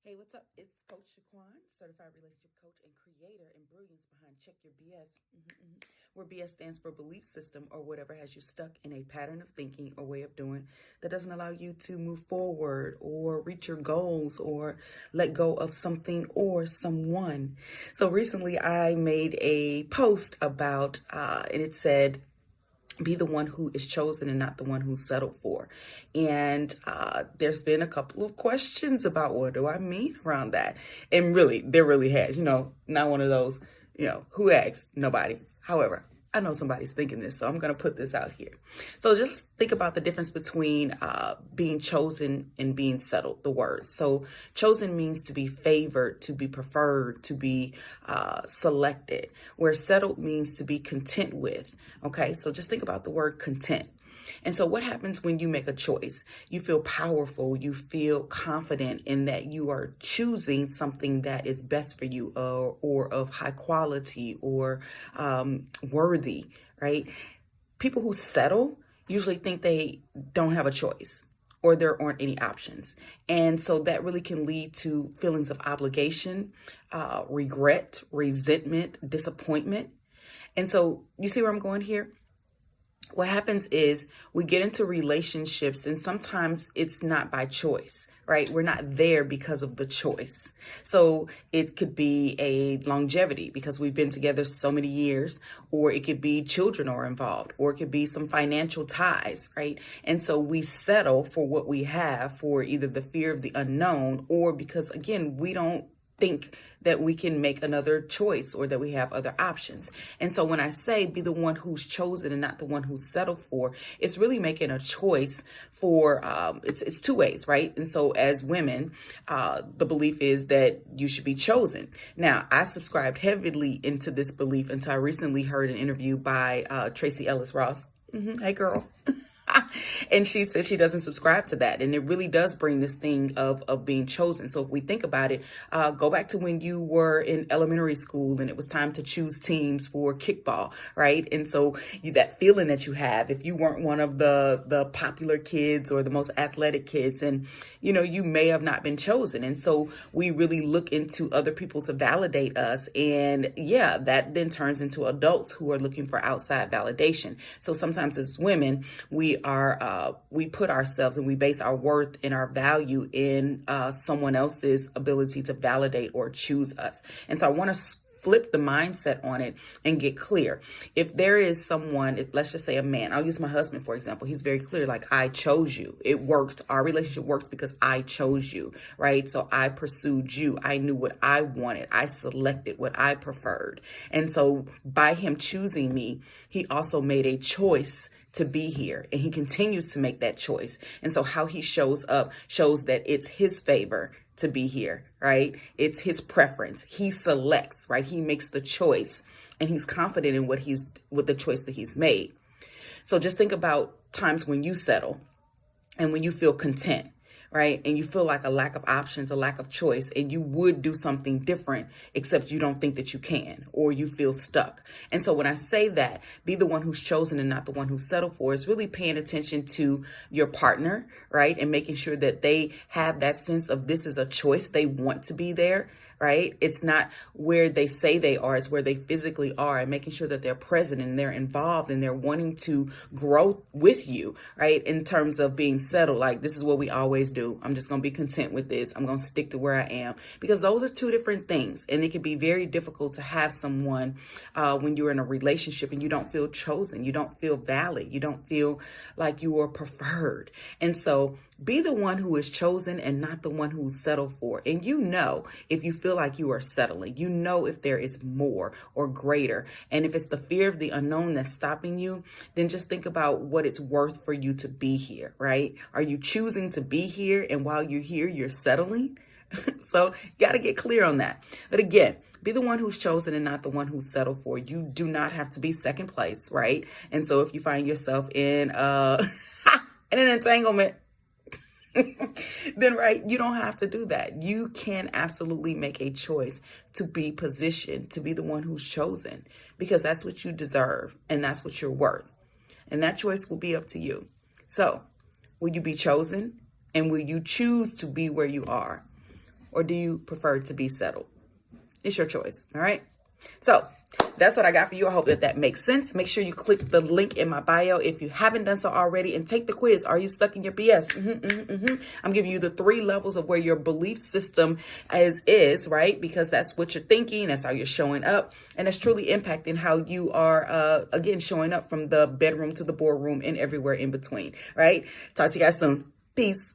Hey, what's up? It's Coach Shaquan, certified relationship coach and creator and brilliance behind Check Your BS, where BS stands for belief system or whatever has you stuck in a pattern of thinking or way of doing that doesn't allow you to move forward or reach your goals or let go of something or someone. So recently I made a post about, and it said, be the one who is chosen and not the one who's settled for. And there's been a couple of questions about what do I mean around that. And really, there really has, not one of those, who asked? Nobody. However, I know somebody's thinking this, so I'm going to put this out here. So just think about the difference between being chosen and being settled, the words. So chosen means to be favored, to be preferred, to be selected, where settled means to be content with. Okay, so just think about the word content. And so what happens when you make a choice? You feel powerful. You feel confident in that you are choosing something that is best for you or of high quality or worthy, right? People who settle usually think they don't have a choice or there aren't any options. And so that really can lead to feelings of obligation, regret, resentment, disappointment. And so you see where I'm going here? What happens is we get into relationships and sometimes it's not by choice, right? We're not there because of the choice. So it could be a longevity because we've been together so many years, or it could be children are involved, or it could be some financial ties, right? And so we settle for what we have for either the fear of the unknown or because, again, we don't think that we can make another choice or that we have other options. And so when I say be the one who's chosen and not the one who's settled for, it's really making a choice for, it's two ways, right? And so as women, the belief is that you should be chosen. Now, I subscribed heavily into this belief until I recently heard an interview by Tracy Ellis Ross. Hey, girl. And she said she doesn't subscribe to that. And it really does bring this thing of being chosen. So if we think about it, go back to when you were in elementary school and it was time to choose teams for kickball, right? And so that feeling that you have, if you weren't one of the popular kids or the most athletic kids, and, you may have not been chosen. And so we really look into other people to validate us. And yeah, that then turns into adults who are looking for outside validation. So sometimes as women, we put ourselves and we base our worth and our value in someone else's ability to validate or choose us. And so I want to flip the mindset on it and get clear. If there is someone, let's just say a man, I'll use my husband, for example. He's very clear, like, I chose you. It works. Our relationship works because I chose you, right? So I pursued you. I knew what I wanted. I selected what I preferred. And so by him choosing me, he also made a choice to be here, and he continues to make that choice. And so how he shows up shows that it's his favor to be here, right? It's his preference. He selects, right? He makes the choice, and he's confident in with the choice that he's made. So just think about times when you settle and when you feel content, right? And you feel like a lack of options, a lack of choice, and you would do something different, except you don't think that you can, or you feel stuck. And so when I say that, be the one who's chosen and not the one who's settled for, is really paying attention to your partner, right? And making sure that they have that sense of this is a choice. They want to be there, right? It's not where they say they are, it's where they physically are, and making sure that they're present and they're involved and they're wanting to grow with you, right? In terms of being settled, like, this is what we always do. I'm just going to be content with this. I'm going to stick to where I am, because those are two different things. And it can be very difficult to have someone when you're in a relationship and you don't feel chosen, you don't feel valid, you don't feel like you are preferred. And so be the one who is chosen and not the one who's settled for. And if you feel like you are settling, if there is more or greater. And if it's the fear of the unknown that's stopping you, then just think about what it's worth for you to be here, right? Are you choosing to be here? And while you're here, you're settling? So you got to get clear on that. But again, be the one who's chosen and not the one who's settled for. You do not have to be second place, right? And so if you find yourself in an entanglement, then, right, you don't have to do that. You can absolutely make a choice to be positioned, to be the one who's chosen, because that's what you deserve and that's what you're worth. And that choice will be up to you. So will you be chosen, and will you choose to be where you are? or do you prefer to be settled? It's your choice. All right. So that's what I got for you. I hope that makes sense. Make sure you click the link in my bio if you haven't done so already, and take the quiz. Are you stuck in your BS? I'm giving you the 3 levels of where your belief system is, right? Because that's what you're thinking. That's how you're showing up. And it's truly impacting how you are, again, showing up from the bedroom to the boardroom and everywhere in between, right? Talk to you guys soon. Peace.